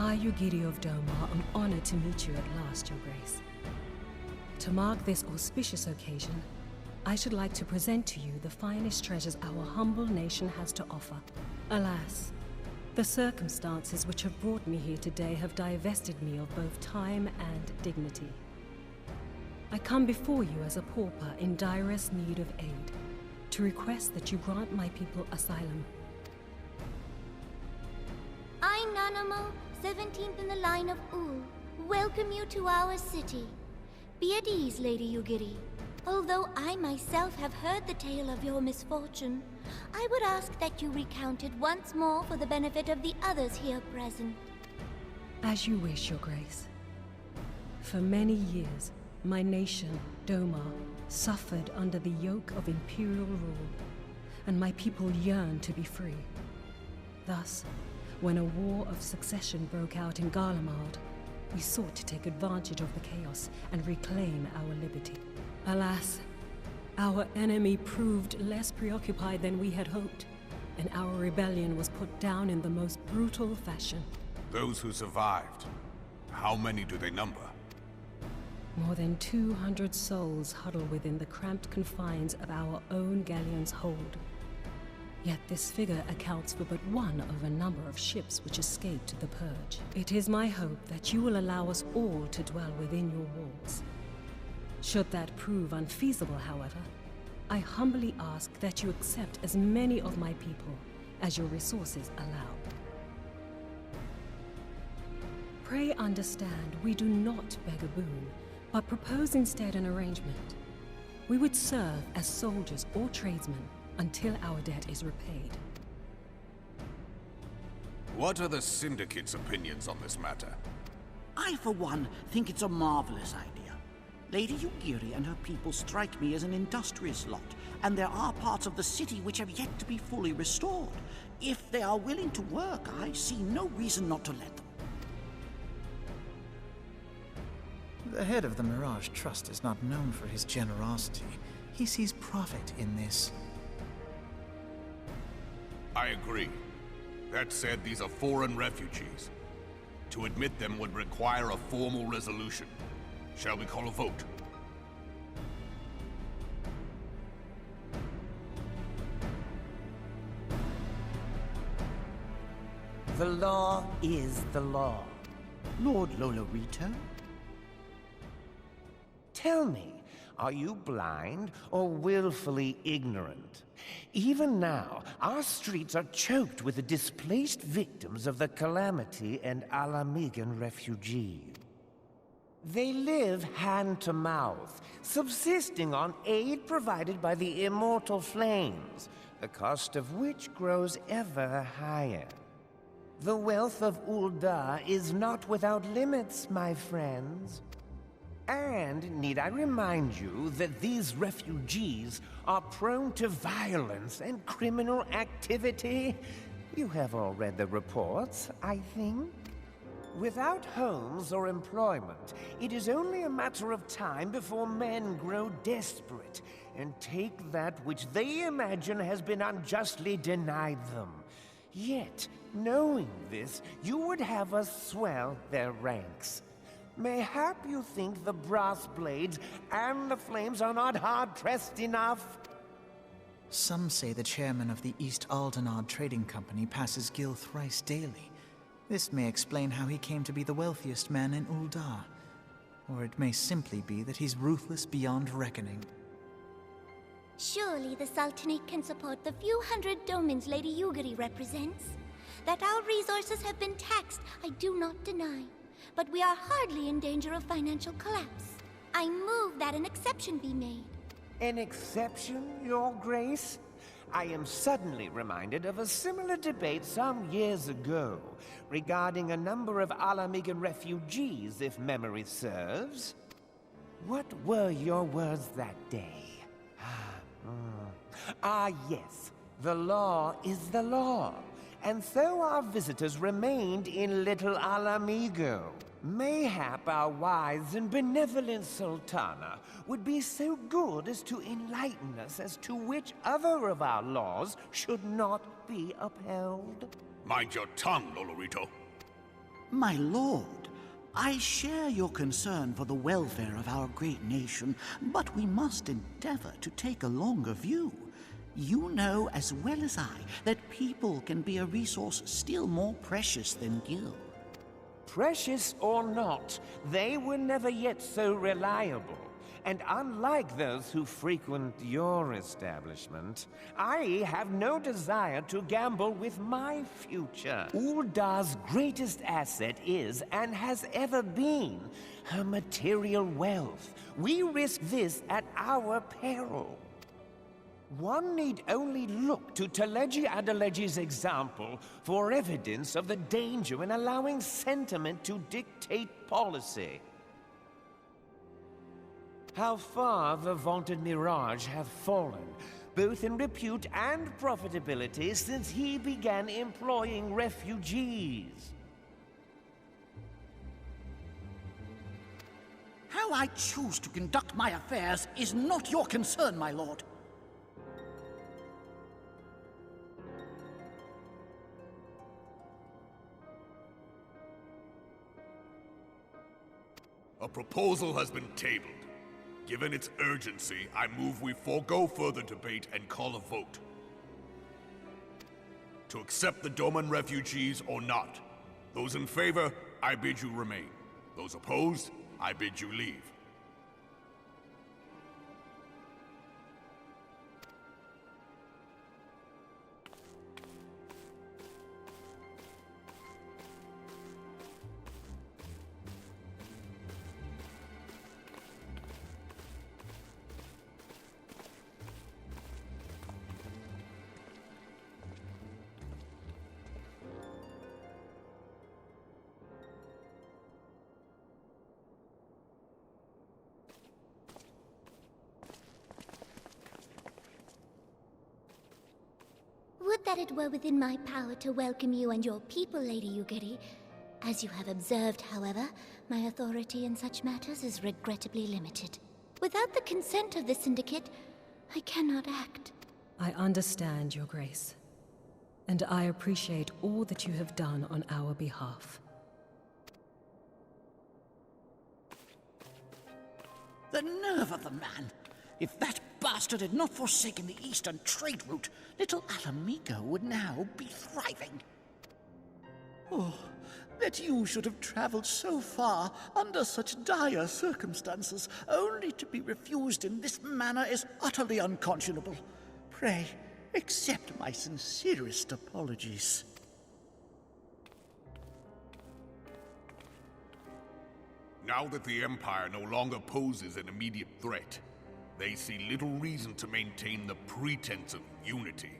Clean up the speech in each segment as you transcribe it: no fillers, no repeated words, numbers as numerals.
I, Yugiri of Domar, am honored to meet you at last, Your Grace. To mark this auspicious occasion, I should like to present to you the finest treasures our humble nation has to offer. Alas, the circumstances which have brought me here today have divested me of both time and dignity. I come before you as a pauper in direst need of aid, to request that you grant my people asylum. I, Nanamo, 17th in the line of Ul, welcome you to our city. Be at ease, Lady Yugiri. Although I myself have heard the tale of your misfortune, I would ask that you recount it once more for the benefit of the others here present. As you wish, Your Grace. For many years, my nation, Domar, suffered under the yoke of imperial rule, and my people yearned to be free. Thus, when a war of succession broke out in Garlemald, we sought to take advantage of the chaos and reclaim our liberty. Alas, our enemy proved less preoccupied than we had hoped, and our rebellion was put down in the most brutal fashion. Those who survived, how many do they number? More than 200 souls huddle within the cramped confines of our own galleon's hold. Yet this figure accounts for but one of a number of ships which escaped the purge. It is my hope that you will allow us all to dwell within your walls. Should that prove unfeasible, however, I humbly ask that you accept as many of my people as your resources allow. Pray understand, we do not beg a boon, but propose instead an arrangement. We would serve as soldiers or tradesmen until our debt is repaid. What are the Syndicate's opinions on this matter? I, for one, think it's a marvelous idea. Lady Yugiri and her people strike me as an industrious lot, and there are parts of the city which have yet to be fully restored. If they are willing to work, I see no reason not to let them. The head of the Mirage Trust is not known for his generosity. He sees profit in this. I agree. That said, these are foreign refugees. To admit them would require a formal resolution. Shall we call a vote? The law is the law. Lord Lolorito? Tell me, are you blind or willfully ignorant? Even now, our streets are choked with the displaced victims of the Calamity and Alamigan refugees. They live hand to mouth, subsisting on aid provided by the immortal flames, the cost of which grows ever higher. The wealth of Ul'dah is not without limits, my friends. And need I remind you that these refugees are prone to violence and criminal activity? You have all read the reports, I think. Without homes or employment, it is only a matter of time before men grow desperate and take that which they imagine has been unjustly denied them. Yet, knowing this, you would have us swell their ranks. Mayhap you think the brass blades and the flames are not hard-pressed enough? Some say the chairman of the East Aldenard Trading Company passes Gil thrice daily. This may explain how he came to be the wealthiest man in Ul'dah. Or it may simply be that he's ruthless beyond reckoning. Surely the Sultanate can support the few hundred domins Lady Yugiri represents. That our resources have been taxed, I do not deny. But we are hardly in danger of financial collapse. I move that an exception be made. An exception, Your Grace? I am suddenly reminded of a similar debate some years ago regarding a number of Alamigan refugees, if memory serves. What were your words that day? Yes. The law is the law. And so our visitors remained in Little Alamigo. Mayhap our wise and benevolent Sultana would be so good as to enlighten us as to which other of our laws should not be upheld. Mind your tongue, Lolorito. My lord, I share your concern for the welfare of our great nation, but we must endeavor to take a longer view. You know as well as I that people can be a resource still more precious than gil. Precious or not, they were never yet so reliable. And unlike those who frequent your establishment, I have no desire to gamble with my future. Uldar's greatest asset is, and has ever been, her material wealth. We risk this at our peril. One need only look to Teleji Adeleji's example for evidence of the danger in allowing sentiment to dictate policy. How far the vaunted Mirage have fallen, both in repute and profitability, since he began employing refugees. How I choose to conduct my affairs is not your concern, my lord. A proposal has been tabled. Given its urgency, I move we forego further debate and call a vote. To accept the Doman refugees or not. Those in favor, I bid you remain. Those opposed, I bid you leave. Would that it were within my power to welcome you and your people, Lady Yugiri. As you have observed, however, my authority in such matters is regrettably limited. Without the consent of the Syndicate, I cannot act. I understand, Your Grace. And I appreciate all that you have done on our behalf. The nerve of the man! If that bastard had not forsaken the eastern trade route, little Alamigo would now be thriving. Oh, that you should have traveled so far under such dire circumstances, only to be refused in this manner is utterly unconscionable. Pray, accept my sincerest apologies. Now that the Empire no longer poses an immediate threat, they see little reason to maintain the pretense of unity.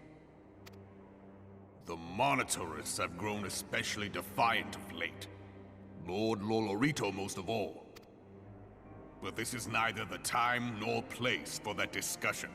The Monitorists have grown especially defiant of late. Lord Lolorito most of all. But this is neither the time nor place for that discussion.